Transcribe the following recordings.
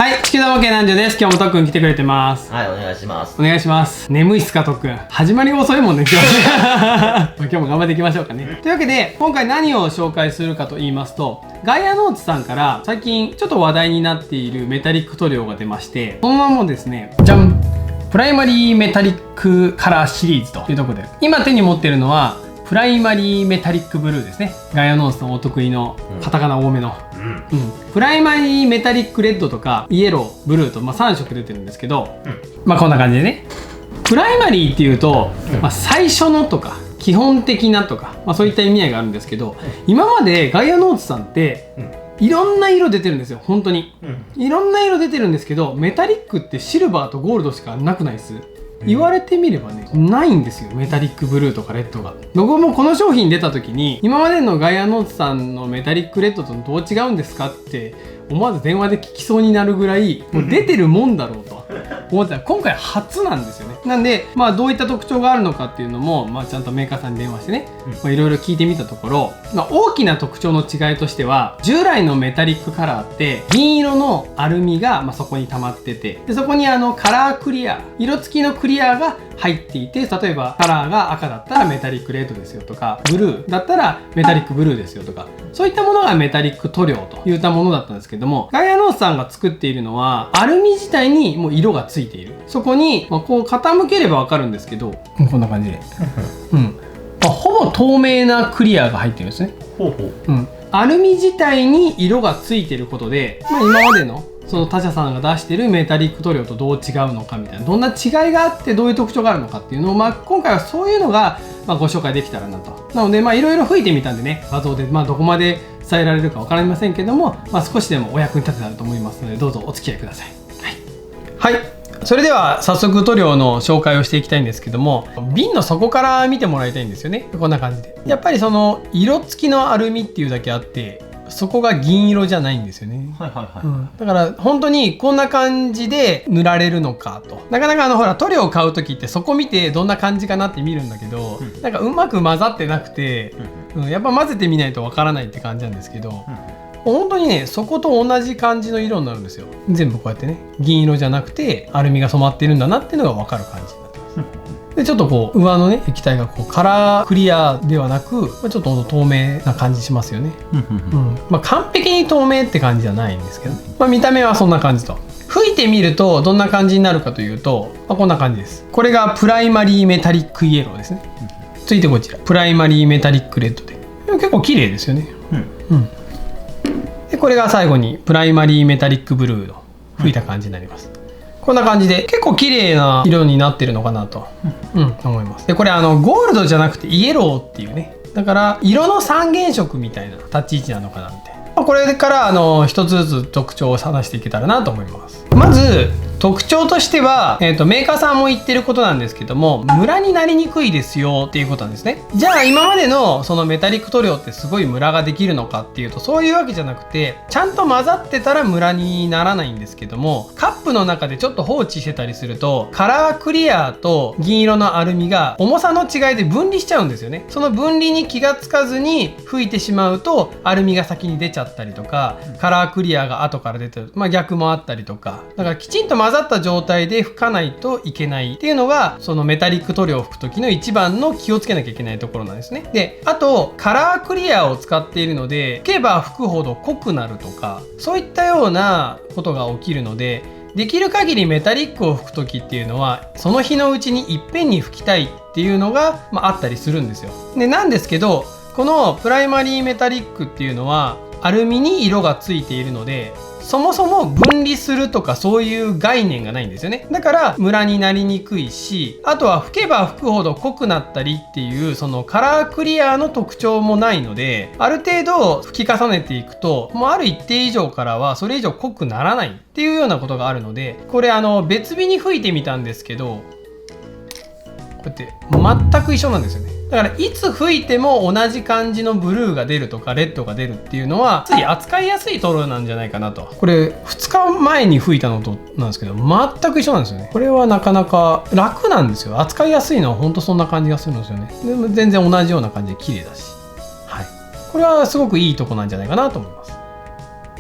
はい、地球のわけなんじゃです。今日もとっくん来てくれてます。はい、お願いします。お願いします。眠いっすか、とっくん。始まりが遅いもんね、今日。今日も頑張っていきましょうかね。というわけで、今回何を紹介するかと言いますと、ガイアノーツさんから最近ちょっと話題になっているメタリック塗料が出まして、そのままですね、じゃん！プライマリーメタリックカラーシリーズというところで、今手に持っているのは、プライマリーメタリックブルーですね。ガイアノーツさんお得意のカタカナ多めの。プライマリーメタリックレッドとかイエロー、ブルーと、3色出てるんですけど、こんな感じでね。プライマリーっていうと、最初のとか基本的なとか、そういった意味合いがあるんですけど、今までガイアノーツさんっていろんな色出てるんですよ。本当にいろんな色出てるんですけど、メタリックってシルバーとゴールドしかなくないです？言われてみればね、ないんですよ、メタリックブルーとかレッドが。僕もこの商品出た時に、今までのガイアノーツさんのメタリックレッドとどう違うんですかって思わず電話で聞きそうになるぐらい、もう出てるもんだろうと思ってたら、今回初なんですよね。なんでどういった特徴があるのかっていうのも、ちゃんとメーカーさんに電話してね、いろいろ聞いてみたところ、大きな特徴の違いとしては、従来のメタリックカラーって銀色のアルミがそこに溜まってて、でそこにカラークリア、色付きのクリアが入っていて、例えばカラーが赤だったらメタリックレッドですよとか、ブルーだったらメタリックブルーですよとか、そういったものがメタリック塗料といったものだったんですけども、ガイアノーツさんが作っているのはアルミ自体にもう色がついている。そこに、こう傾ければわかるんですけど、こんな感じで、ほぼ透明なクリアが入ってるんですね。アルミ自体に色がついてることで、今までのその他社さんが出してるメタリック塗料とどう違うのかみたいな、どんな違いがあってどういう特徴があるのかっていうのを、今回はそういうのがご紹介できたらなと。なのでいろいろ吹いてみたんでね、画像でどこまで伝えられるか分かりませんけども、少しでもお役に立てたらと思いますので、どうぞお付き合いください。はい、それでは早速塗料の紹介をしていきたいんですけども、瓶の底から見てもらいたいんですよね。こんな感じで、やっぱりその色付きのアルミっていうだけあって、そこが銀色じゃないんですよね。だから本当にこんな感じで塗られるのかと。なかなかほら塗料を買う時ってそこ見てどんな感じかなって見るんだけど、なんかうまく混ざってなくて、やっぱ混ぜてみないとわからないって感じなんですけど、本当にね、そこと同じ感じの色になるんですよ。全部こうやってね、銀色じゃなくてアルミが染まってるんだなっていうのがわかる感じになってます。でちょっとこう上のね液体がこうカラークリアではなく、ちょっと透明な感じしますよね。完璧に透明って感じじゃないんですけどね。見た目はそんな感じと。吹いてみるとどんな感じになるかというと、こんな感じです。これがプライマリーメタリックイエローですね。ついてこちらプライマリーメタリックレッドで、結構綺麗ですよね。でこれが最後にプライマリーメタリックブルーの吹いた感じになります。こんな感じで結構綺麗な色になってるのかなと、思います。でこれゴールドじゃなくてイエローっていうね、だから色の三原色みたいな立ち位置なのかなみたいな。これから一つずつ特徴を話していけたらなと思います。まず特徴としては、メーカーさんも言ってることなんですけども、ムラになりにくいですよっていうことなんですね。じゃあ今までのそのメタリック塗料ってすごいムラができるのかっていうと、そういうわけじゃなくて、ちゃんと混ざってたらムラにならないんですけども、カップの中でちょっと放置してたりすると、カラークリアと銀色のアルミが重さの違いで分離しちゃうんですよね。その分離に気がつかずに吹いてしまうと、アルミが先に出ちゃったりとか、カラークリアが後から出てる、逆もあったりとか、だからきちんと混ざった状態で吹かないといけないっていうのが、そのメタリック塗料を吹く時の一番の気をつけなきゃいけないところなんですね。であとカラークリアを使っているので、吹けば吹くほど濃くなるとか、そういったようなことが起きるので、できる限りメタリックを吹く時っていうのは、その日のうちにいっぺんに吹きたいっていうのが、あったりするんですよ。でなんですけど、このプライマリーメタリックっていうのはアルミに色がついているので、そもそも分離するとかそういう概念がないんですよね。だからムラになりにくいし、あとは吹けば吹くほど濃くなったりっていう、そのカラークリアの特徴もないので、ある程度吹き重ねていくと、もうある一定以上からはそれ以上濃くならないっていうようなことがあるので、これ別日に吹いてみたんですけど、こうやって全く一緒なんですよね。だからいつ吹いても同じ感じのブルーが出るとかレッドが出るっていうのは、つい扱いやすい塗料なんじゃないかなと。これ2日前に吹いたのとなんですけど、全く一緒なんですよね。これはなかなか楽なんですよ。扱いやすいのは本当そんな感じがするんですよね。でも全然同じような感じで綺麗だし、これはすごくいいとこなんじゃないかなと思います。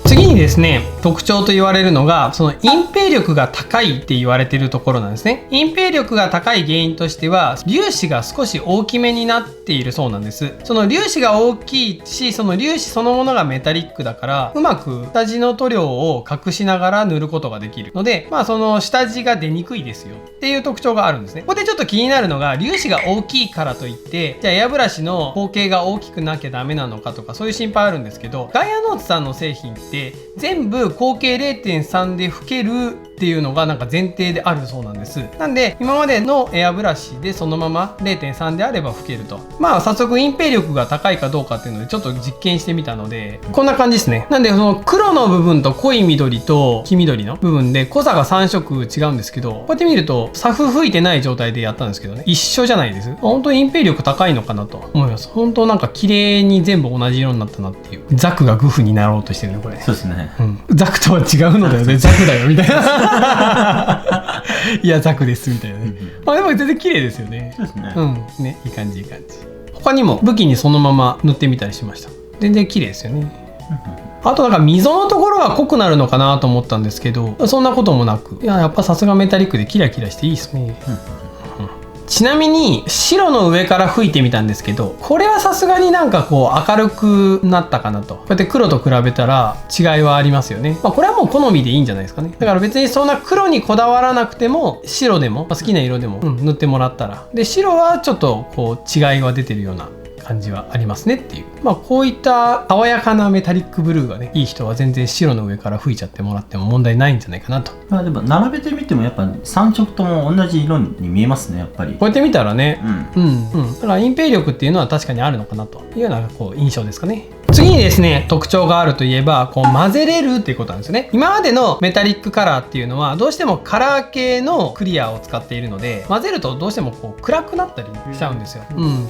次にですね、特徴と言われるのがその隠蔽力が高いって言われてるところなんですね。隠蔽力が高い原因としては粒子が少し大きめになっているそうなんです。その粒子が大きいし、その粒子そのものがメタリックだからうまく下地の塗料を隠しながら塗ることができるので、その下地が出にくいですよっていう特徴があるんですね。ここでちょっと気になるのが、粒子が大きいからといってじゃあエアブラシの口径が大きくなきゃダメなのかとか、そういう心配あるんですけど、ガイアノーツさんの製品って全部口径 0.3 で吹けるっていうのがなんか前提であるそうなんです。なんで今までのエアブラシでそのまま 0.3 であれば吹けると。早速隠蔽力が高いかどうかっていうのでちょっと実験してみたので、こんな感じですね。なんでその黒の部分と濃い緑と黄緑の部分で濃さが3色違うんですけど、こうやって見るとサフ吹いてない状態でやったんですけどね、一緒じゃないです。本当に隠蔽力高いのかなと思います。本当なんか綺麗に全部同じ色になったなっていう。ザクがグフになろうとしてるねこれ。そうですね、ザクとは違うのだよね。ザクだよみたいないやザクですみたいなね。でも全然綺麗ですよね。そうですね。ね、いい感じいい感じ。他にも武器にそのまま塗ってみたりしました。全然綺麗ですよね。あとなんか溝のところが濃くなるのかなと思ったんですけど、そんなこともなく、やっぱさすがメタリックでキラキラしていいですね。ちなみに白の上から吹いてみたんですけど、これはさすがになんかこう明るくなったかなと。こうやって黒と比べたら違いはありますよね。これはもう好みでいいんじゃないですかね。だから別にそんな黒にこだわらなくても白でも好きな色でも塗ってもらったら、で白はちょっとこう違いが出てるような感じはありますねっていう。こういった爽やかなメタリックブルーがねいい人は全然白の上から吹いちゃってもらっても問題ないんじゃないかなと。でも並べてみてもやっぱ3色とも同じ色に見えますね、やっぱりこうやって見たらね。だから隠蔽力っていうのは確かにあるのかなというようなこう印象ですかね。次にですね、特徴があるといえばこう混ぜれるっていうことなんですよね。今までのメタリックカラーっていうのはどうしてもカラー系のクリアを使っているので、混ぜるとどうしてもこう暗くなったりしちゃうんですよ。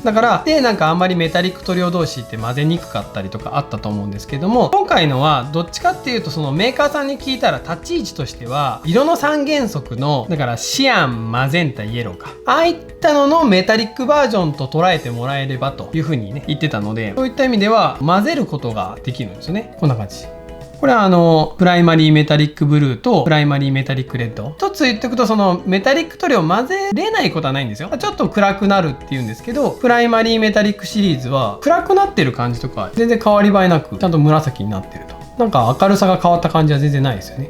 だからなんかあんまりメタリック塗料同士って混ぜにくかったりとかあったと思うんですけども、今回のはどっちかっていうとそのメーカーさんに聞いたら立ち位置としては色の三原則の、だからシアン、マゼンタ、イエローか、ああいったののメタリックバージョンと捉えてもらえればというふうにね言ってたので、そういった意味では混ぜることができるんですよね。こんな感じ。これはプライマリーメタリックブルーとプライマリーメタリックレッド一つ言っておくと、そのメタリック塗料混ぜれないことはないんですよ。ちょっと暗くなるっていうんですけど、プライマリーメタリックシリーズは暗くなってる感じとか全然変わり映えなくちゃんと紫になってると。なんか明るさが変わった感じは全然ないですよね。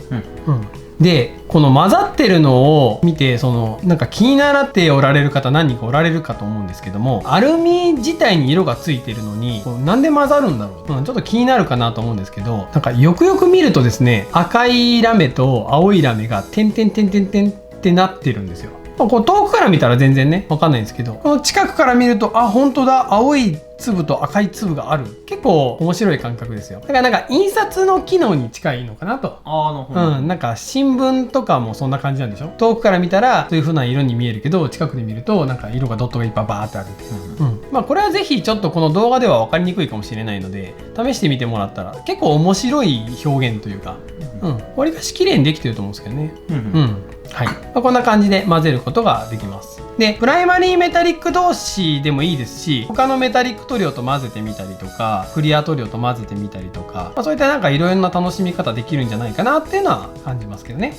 でこの混ざってるのを見て、そのなんか気になっておられる方何人かおられるかと思うんですけども、アルミ自体に色がついてるのになんで混ざるんだろう、ちょっと気になるかなと思うんですけど、なんかよくよく見るとですね、赤いラメと青いラメが点々点々点ってなってるんですよ。こう遠くから見たら全然ね分かんないんですけど、この近くから見ると本当だ、青い粒と赤い粒がある。結構面白い感覚ですよ。だからなんか印刷の機能に近いのかなと。なんか新聞とかもそんな感じなんでしょ。遠くから見たらそういう風な色に見えるけど、近くで見るとなんか色がドットがいっぱいバーってある。これはぜひちょっとこの動画では分かりにくいかもしれないので試してみてもらったら結構面白い表現というか、割かし綺麗にできてると思うんですけどね。はい、こんな感じで混ぜることができます。でプライマリーメタリック同士でもいいですし、他のメタリック塗料と混ぜてみたりとかクリア塗料と混ぜてみたりとか、そういったなんかいろいろな楽しみ方できるんじゃないかなっていうのは感じますけどね。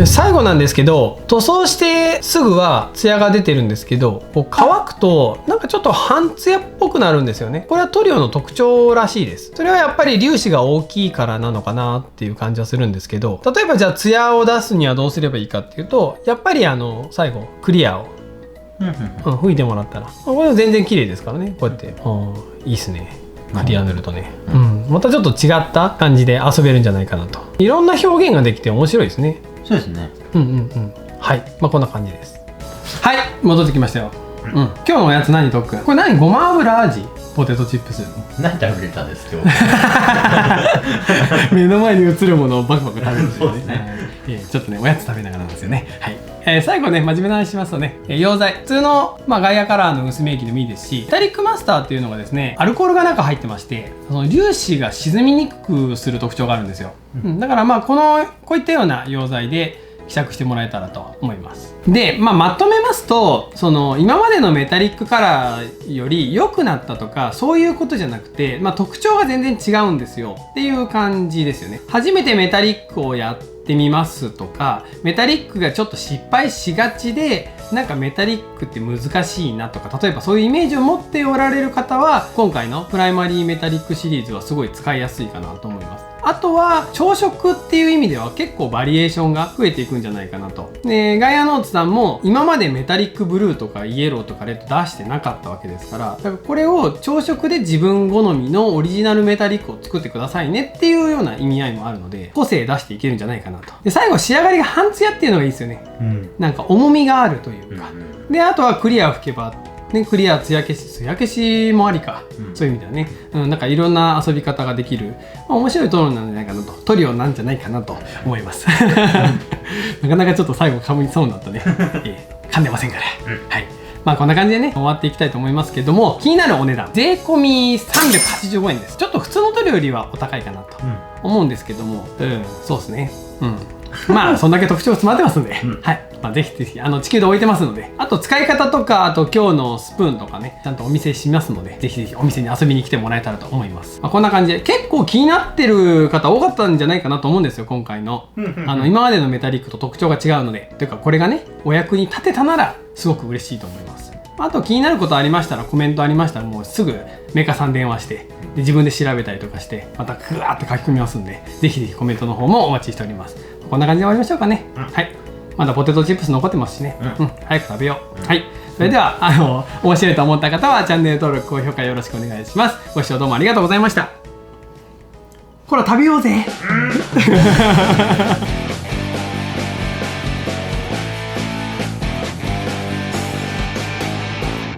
最後なんですけど、塗装してすぐはツヤが出てるんですけど、こう乾くとなんかちょっと半ツヤっぽくなるんですよね。これは塗料の特徴らしいです。それはやっぱり粒子が大きいからなのかなっていう感じはするんですけど、例えばじゃあツヤを出すにはどうすればいいかっていうと、やっぱり最後クリアを吹いてもらったらこれは全然綺麗ですからね。こうやっていいっすね。クリア塗るとね、またちょっと違った感じで遊べるんじゃないかなと。いろんな表現ができて面白いですね。そうですね。はい、こんな感じです。はい、戻ってきましたよ。今日のおやつ何特訓？これ何？ごま油味ポテトチップス。何食べれたんです今日？目の前に映るものをバクバク食べるんですよね。そうですね。ちょっとねおやつ食べながらなんですよね。はい。最後ね真面目な話しますとね、溶剤普通のガイアカラーの薄め液でもいいですし、メタリックマスターっていうのがですねアルコールが中入ってまして、その粒子が沈みにくくする特徴があるんですよ。だからこういったような溶剤で希釈してもらえたらと思います。で、まとめますと、今までのメタリックカラーより良くなったとかそういうことじゃなくて、特徴が全然違うんですよっていう感じですよね。初めてメタリックをやってみますとか、メタリックがちょっと失敗しがちで、なんかメタリックって難しいなとか、例えばそういうイメージを持っておられる方は、今回のプライマリーメタリックシリーズはすごい使いやすいかなと思います。あとは朝食っていう意味では結構バリエーションが増えていくんじゃないかなと。で、ガイアノーツさんも今までメタリックブルーとかイエローとかレッド出してなかったわけですから、だからこれを朝食で自分好みのオリジナルメタリックを作ってくださいねっていうような意味合いもあるので、個性出していけるんじゃないかなと。で、最後仕上がりが半ツヤっていうのがいいですよね。なんか重みがあるというか。で、あとはクリアを吹けばね、クリア艶消しもありか、そういう意味ではね、なんかいろんな遊び方ができる、面白いトリオなんじゃないかなと、トリオなんじゃないかなと思いますなかなかちょっと最後噛みそうになったね噛んでませんから、はい、こんな感じでね終わっていきたいと思いますけども、気になるお値段税込み385円です。ちょっと普通のトリオよりはお高いかなと思うんですけども、そうですね、そんだけ特徴詰まってますんで、はい、ぜひぜひ地球で置いてますので、あと使い方とか、あと今日のスプーンとかね、ちゃんとお見せしますので、ぜひぜひお店に遊びに来てもらえたらと思います。こんな感じで結構気になってる方多かったんじゃないかなと思うんですよ、今回の今までのメタリックと特徴が違うので、というかこれがねお役に立てたならすごく嬉しいと思います。あと気になることありましたら、コメントありましたら、もうすぐメーカーさん電話して、で自分で調べたりとかして、またグワーって書き込みますんで、ぜひぜひコメントの方もお待ちしております。こんな感じで終わりましょうかね。はい。まだポテトチップス残ってますしね。早く食べよう。はい。それでは、面白いと思った方はチャンネル登録、高評価よろしくお願いします。ご視聴どうもありがとうございました。ほら、食べようぜ。